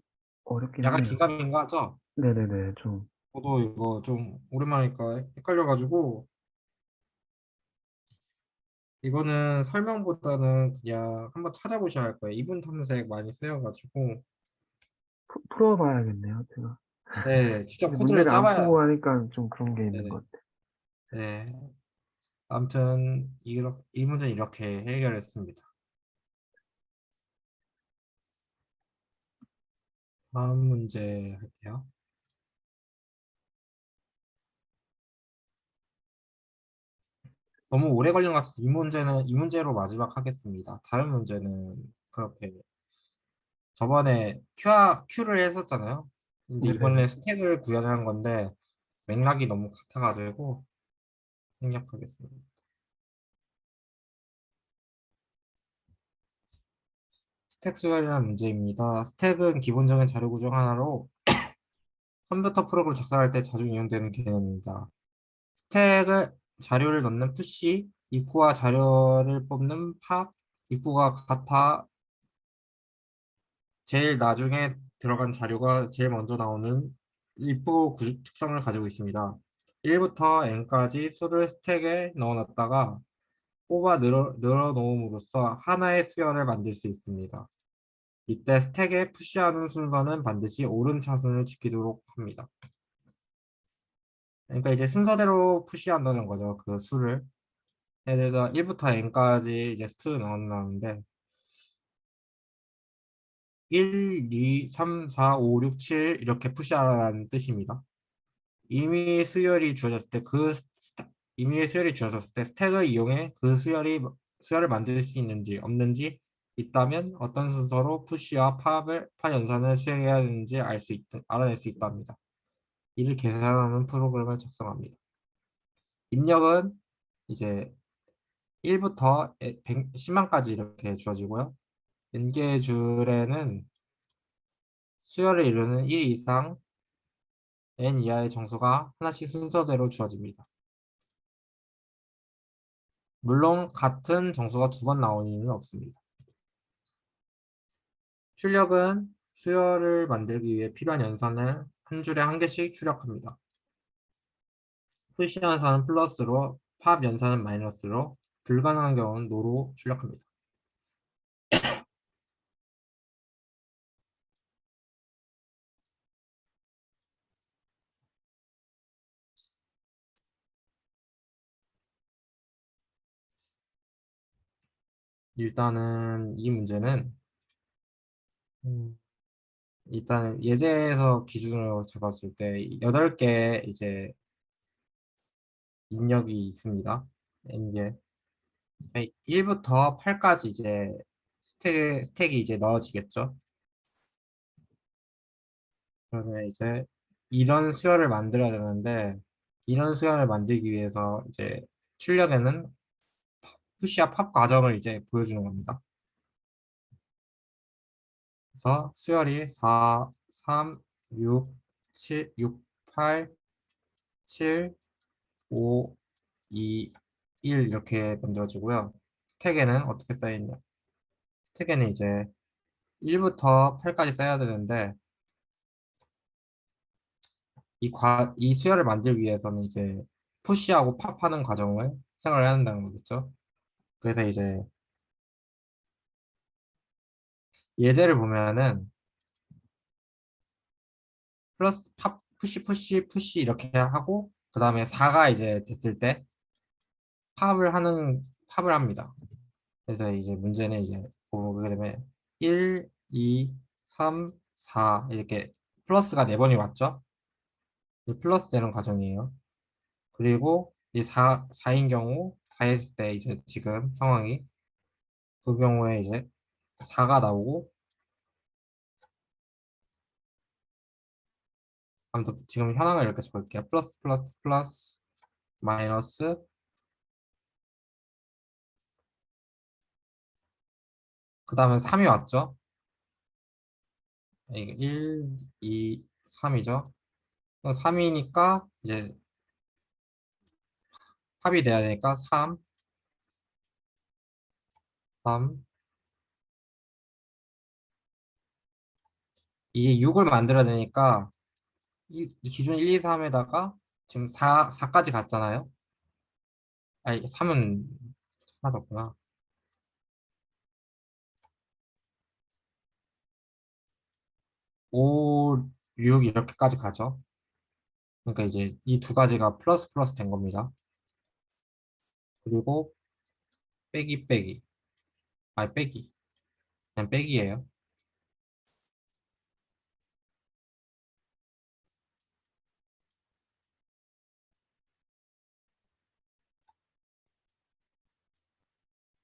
어렵긴 약간 하네요. 긴가민가 하죠? 네네네, 좀. 저도 이거 좀 오랜만이니까 헷갈려가지고 이거는 설명보다는 그냥 한번 찾아보셔야 할 거예요. 이분 탐색 많이 쓰여가지고 풀어봐야겠네요, 제가. 네, 진짜 근데 코드를 문제를 안 짜봐야 푸고 하니까 좀 그런 게 있는 네네. 것 같아요. 네. 아무튼 이 문제는 이렇게 해결했습니다. 다음 문제 할게요. 너무 오래 걸린 것 같아서 이 문제로 마지막 하겠습니다. 다른 문제는 그렇게 저번에 Q를 했었잖아요. 근데 네네네. 이번에 스택을 구현한 건데 맥락이 너무 같아가지고 생략하겠습니다. 스택 수열이라는 문제입니다. 스택은 기본적인 자료 구조 하나로 컴퓨터 프로그램을 작성할 때 자주 이용되는 개념입니다. 스택을 자료를 넣는 푸시, 입구와 자료를 뽑는 팝, 입구가 같아 제일 나중에 들어간 자료가 제일 먼저 나오는 입구 특성을 가지고 있습니다. 1부터 n까지 수를 스택에 넣어놨다가 뽑아 늘어놓음으로써 하나의 수열을 만들 수 있습니다. 이때 스택에 푸시하는 순서는 반드시 오른 차순을 지키도록 합니다. 그러니까 이제 순서대로 푸시한다는 거죠. 그 수를. 예를 들어 1부터 n까지 이제 수를 넣어놨는데 1, 2, 3, 4, 5, 6, 7 이렇게 푸시하라는 뜻입니다. 이미 수열이 주어졌을 때 이미 수열이 주어졌을 때 스택을 이용해 그 수열을 만들 수 있는지 없는지 있다면 어떤 순서로 푸시와 파 연산을 수행해야 되는지 알아낼 수 있답니다. 이를 계산하는 프로그램을 작성합니다. 입력은 이제 1부터 10만까지 이렇게 주어지고요. n개의 줄에는 수열을 이루는 1 이상 n 이하의 정수가 하나씩 순서대로 주어집니다. 물론 같은 정수가 두 번 나올 리는 없습니다. 출력은 수열을 만들기 위해 필요한 연산을 한 줄에 한 개씩 출력합니다. 푸시 연산은 플러스로, 팝 연산은 마이너스로, 불가능한 경우는 노로 출력합니다. 일단은 이 문제는 음, 일단 예제에서 기준으로 잡았을 때 8개 이제 입력이 있습니다. 이제 1부터 8까지 이제 스택이 이제 넣어지겠죠. 그러면 이제 이런 수열을 만들어야 되는데 이런 수열을 만들기 위해서 이제 출력에는 푸시와 팝 과정을 이제 보여주는 겁니다. 그래서 수열이 4, 3, 6, 7, 6, 8, 7, 5, 2, 1 이렇게 만들어지고요. 스택에는 어떻게 쌓이냐? 스택에는 이제 1부터 8까지 쌓여야 되는데 이 수열을 만들기 위해서는 이제 푸시하고 팝하는 과정을 생각을 해야 한다는 거겠죠. 그래서 이제 예제를 보면은 플러스 팝 푸시 이렇게 하고 그 다음에 4가 이제 됐을 때 팝을 합니다. 그래서 이제 문제는 이제 보게 되면 1, 2, 3, 4 이렇게 플러스가 4번이 왔죠. 이 플러스 되는 과정이에요. 그리고 이 4인 경우 4했을 때 이제 지금 상황이 그 경우에 이제 4가 나오고 아무튼 지금 현황을 이렇게 적을게요. 플러스 플러스 플러스 마이너스 그 다음에 3이 왔죠. 이게 1, 2, 3이죠. 3이니까 이제 합이 돼야 되니까 3, 3 이게 6을 만들어야 되니까 이 기준 1, 2, 3에다가 지금 4까지 갔잖아요. 아니 3은 사라졌구나. 5, 6 이렇게까지 가죠. 그러니까 이제 이 두 가지가 플러스 플러스 된 겁니다. 그리고 빼기 아니 빼기 그냥 빼기예요.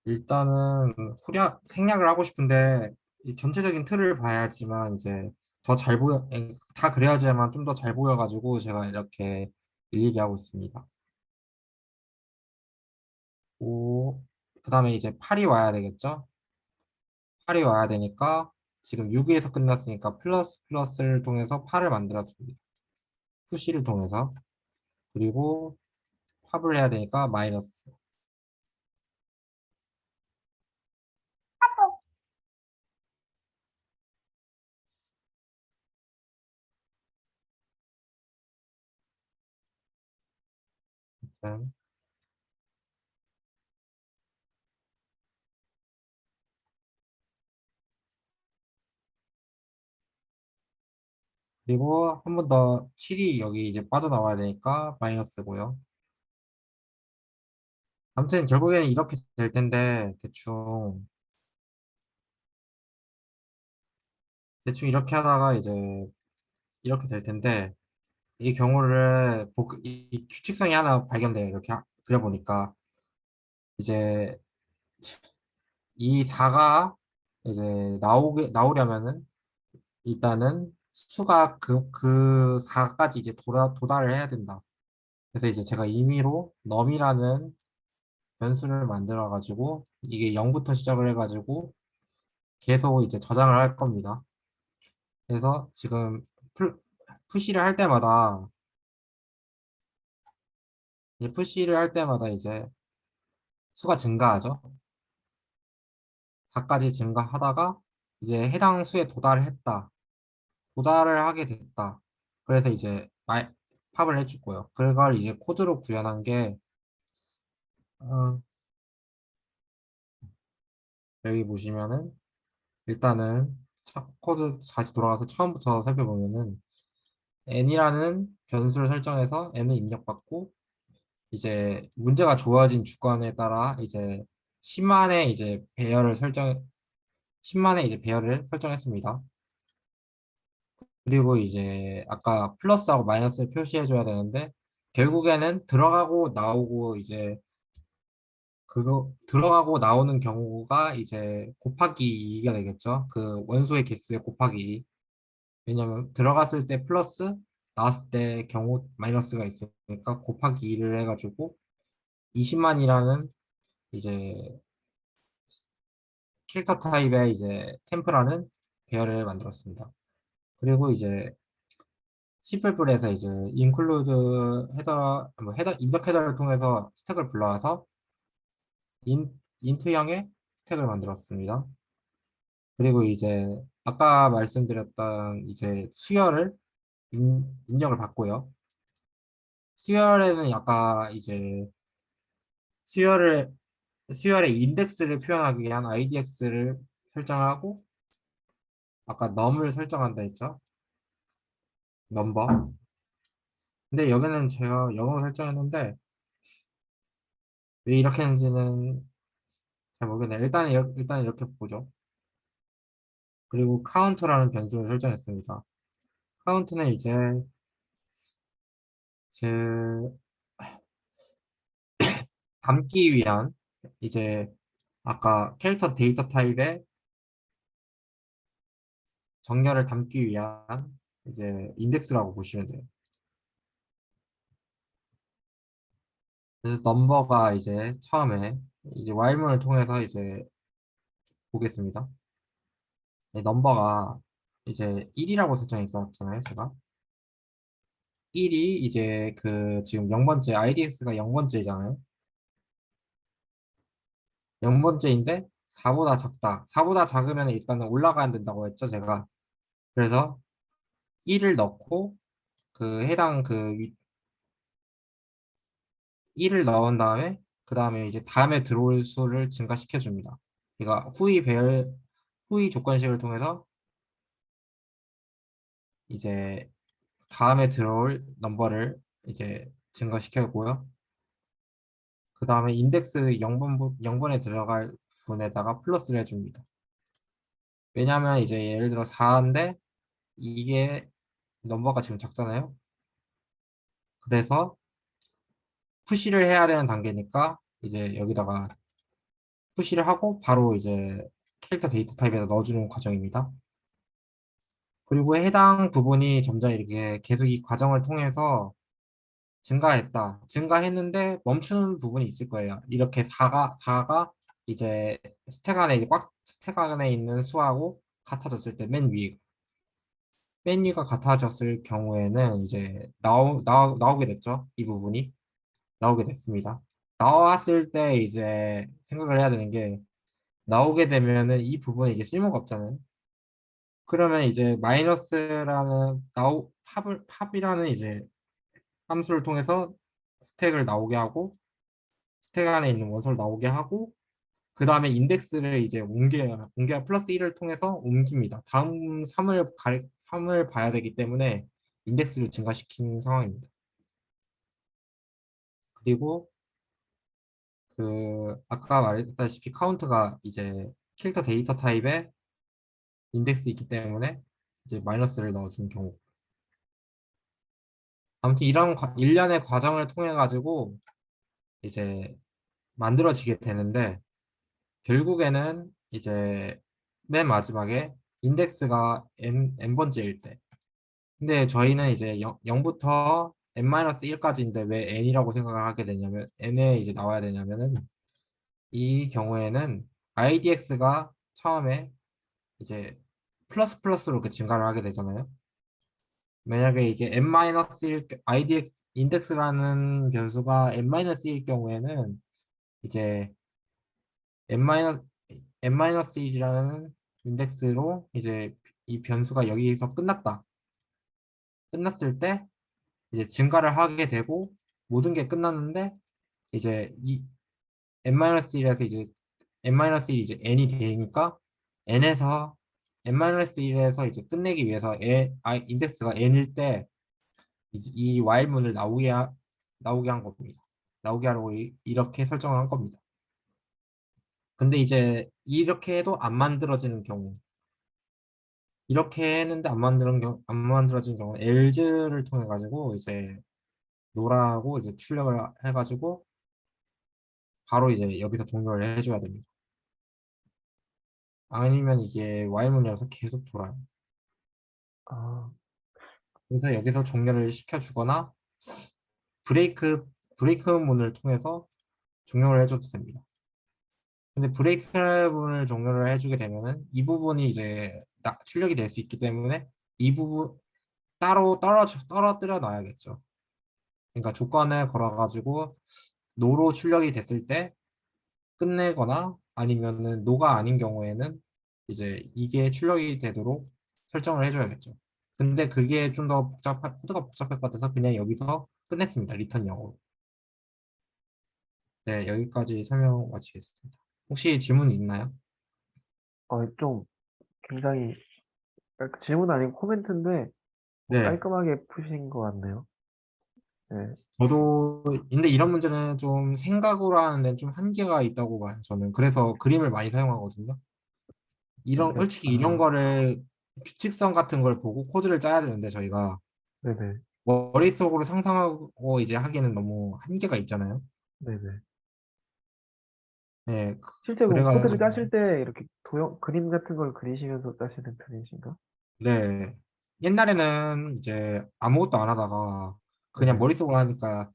일단은 생략을 하고 싶은데 이 전체적인 틀을 봐야지만 이제 다 그래야지만 좀 더 잘 보여가지고 제가 이렇게 일일이 하고 있습니다. 그리고 그 다음에 이제 8이 와야 되겠죠? 8이 와야 되니까 지금 6에서 끝났으니까 플러스 플러스를 통해서 8을 만들어줍니다. 푸시를 통해서. 그리고 팝을 해야 되니까 마이너스. 네. 그리고 한 번 더 7이 여기 이제 빠져나와야 되니까 마이너스고요. 아무튼 결국에는 이렇게 될 텐데 대충 이렇게 하다가 이제 이렇게 될 텐데 이 경우를 이 규칙성이 하나 발견돼요. 이렇게 그려보니까 이제 이 4가 이제 나오려면은 일단은 수가 그 4까지 이제 도달을 해야 된다. 그래서 이제 제가 임의로 num이라는 변수를 만들어 가지고 이게 0부터 시작을 해 가지고 계속 이제 저장을 할 겁니다. 그래서 지금 푸시를 할 때마다 푸시를 할 때마다 이제 수가 증가하죠. 4까지 증가하다가 이제 해당 수에 도달을 했다. 도달을 하게 됐다. 그래서 이제 팝을 해줄 거예요. 그걸 이제 코드로 구현한 게 어, 여기 보시면은 일단은 코드 다시 돌아가서 처음부터 살펴보면은 n이라는 변수를 설정해서 n을 입력받고 이제 문제가 주어진 주권에 따라 이제 10만의 이제 배열을 설정 10만의 이제 배열을 설정했습니다. 그리고 이제 아까 플러스하고 마이너스를 표시해 줘야 되는데 결국에는 들어가고 나오고 이제 그거 들어가고 나오는 경우가 이제 곱하기 2가 되겠죠. 그 원소의 개수의 곱하기 2. 왜냐면 들어갔을 때 플러스 나왔을 때 경우 마이너스가 있으니까 곱하기 2를 해가지고 20만이라는 이제 캐릭터 타입의 이제 템프라는 배열을 만들었습니다. 그리고 이제 C++에서 이제 include 헤더 입력 헤더를 통해서 스택을 불러와서 인트형의 스택을 만들었습니다. 그리고 이제 아까 말씀드렸던 이제 수열을 입력을 받고요. 수열에는 아까 이제 수열을 수열의 인덱스를 표현하기 위한 IDX를 설정하고 아까 num을 설정한다 했죠. 넘버. 근데 여기는 제가 영어로 설정했는데 왜 이렇게 했는지는 잘 모르겠네요. 일단 이렇게 보죠. 그리고 카운트라는 변수를 설정했습니다. 카운트는 이제 그 담기 위한 이제 아까 캐릭터 데이터 타입의 정렬을 담기 위한 이제 인덱스라고 보시면 돼요. 그래서 넘버가 이제 처음에 이제 while문을 통해서 이제 보겠습니다. 넘버가 이제 1이라고 설정했었잖아요, 제가. 1이 이제 그 지금 0번째 IDX가 0번째잖아요. 0번째인데 4보다 작다. 4보다 작으면 일단은 올라가야 된다고 했죠, 제가. 그래서 1을 넣고 그 해당 그 1을 넣은 다음에 그 다음에 이제 다음에 들어올 수를 증가시켜 줍니다. 그러니까 후위 조건식을 통해서 이제 다음에 들어올 넘버를 이제 증가시켜고요. 그 다음에 인덱스 0번에 들어갈 분에다가 플러스를 해줍니다. 왜냐하면 이제 예를 들어 4인데 이게 넘버가 지금 작잖아요. 그래서 푸시를 해야 되는 단계니까 이제 여기다가 푸시를 하고 바로 이제 캐릭터 데이터 타입에다 넣어주는 과정입니다. 그리고 해당 부분이 점점 이렇게 계속 이 과정을 통해서 증가했다. 증가했는데 멈추는 부분이 있을 거예요. 이렇게 4가 이제 스택 안에 이제 꽉 스택 안에 있는 수하고 같아졌을 때 맨 위가 같아졌을 경우에는 이제 나오게 됐죠. 이 부분이 나오게 됐습니다. 나왔을 때 이제 생각을 해야 되는 게 나오게 되면은 이 부분에 이제 쓸모가 없잖아요. 그러면 이제 마이너스라는 팝이라는 이제 함수를 통해서 스택을 나오게 하고 스택 안에 있는 원소를 나오게 하고 그 다음에 인덱스를 이제 옮겨 플러스 1을 통해서 옮깁니다. 다음 3을 봐야 되기 때문에 인덱스를 증가시킨 상황입니다. 그리고 그 아까 말했다시피 카운트가 이제 캐릭터 데이터 타입의 인덱스 있기 때문에 이제 마이너스를 넣어준 경우. 아무튼 이런 일련의 과정을 통해 가지고 이제 만들어지게 되는데 결국에는 이제 맨 마지막에 인덱스가 n번째일 때. 근데 저희는 이제 0부터 n-1까지인데 왜 n이라고 생각을 하게 되냐면 n에 이제 나와야 되냐면은 이 경우에는 idx가 처음에 이제 플러스 플러스로 그 증가를 하게 되잖아요. 만약에 이게 n-1 idx 인덱스라는 변수가 n-1일 경우에는 이제 n-1이라는 인덱스로 이제 이 변수가 여기서 끝났다. 끝났을 때 이제 증가를 하게 되고 모든 게 끝났는데 이제 이 n-1에서 이제 n-1이 이제 n이 되니까 n에서 n-1에서 이제 끝내기 위해서 인덱스가 n일 때 이 while문을 나오게 한 겁니다. 나오게 하려고 이렇게 설정을 한 겁니다. 근데 이제 이렇게 해도 안 만들어지는 경우 이렇게 했는데 안 만들어진 경우는 else를 통해 가지고 이제 노라하고 이제 출력을 해가지고 바로 이제 여기서 종료를 해줘야 됩니다. 아니면 이게 while문이라서 계속 돌아요. 아, 그래서 여기서 종료를 시켜주거나 브레이크 브레이크 문을 통해서 종료를 해줘도 됩니다. 근데 브레이크 문을 종료를 해주게 되면은 이 부분이 이제 출력이 될 수 있기 때문에 이 부분 따로 떨어뜨려 놔야겠죠. 그러니까 조건을 걸어가지고 노로 출력이 됐을 때 끝내거나 아니면은 노가 아닌 경우에는 이제 이게 출력이 되도록 설정을 해줘야겠죠. 근데 그게 좀 더 코드가 복잡할 것 같아서 그냥 여기서 끝냈습니다. 리턴 0으로. 네, 여기까지 설명 마치겠습니다. 혹시 질문 있나요? 좀 굉장히 질문 아니고 코멘트인데 네, 깔끔하게 푸신 것 같네요. 네, 저도 근데 이런 문제는 좀 생각으로 하는데 좀 한계가 있다고 봐요. 저는 그래서 그림을 많이 사용하거든요. 솔직히 이런 아, 거를 규칙성 같은 걸 보고 코드를 짜야 되는데 저희가 네네, 머릿속으로 상상하고 이제 하기에는 너무 한계가 있잖아요. 네네. 네, 실제 그 코드를 그래가지고 짜실 때 이렇게 그림 같은 걸 그리시면서 짜시는 편이신가? 네, 옛날에는 이제 아무것도 안 하다가 그냥 네네. 머릿속으로 하니까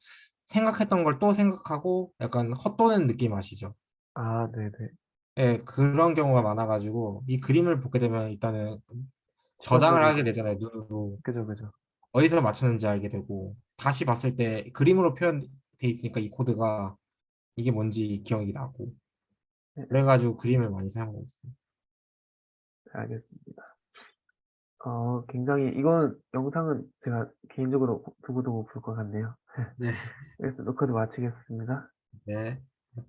생각했던 걸 또 생각하고 약간 헛도는 느낌 아시죠? 아, 네네. 네, 그런 경우가 많아가지고 이 그림을 보게 되면 일단은 저장을 습관적으로, 하게 되잖아요, 눈으로. 그죠, 그죠. 어디서 맞췄는지 알게 되고 다시 봤을 때 그림으로 표현돼 있으니까 이 코드가 이게 뭔지 기억이 나고 네, 그래가지고 그림을 많이 사용하고 있어요. 알겠습니다. 굉장히, 이건 영상은 제가 개인적으로 두고두고 볼 것 같네요. 네. 그래서 녹화도 마치겠습니다. 네.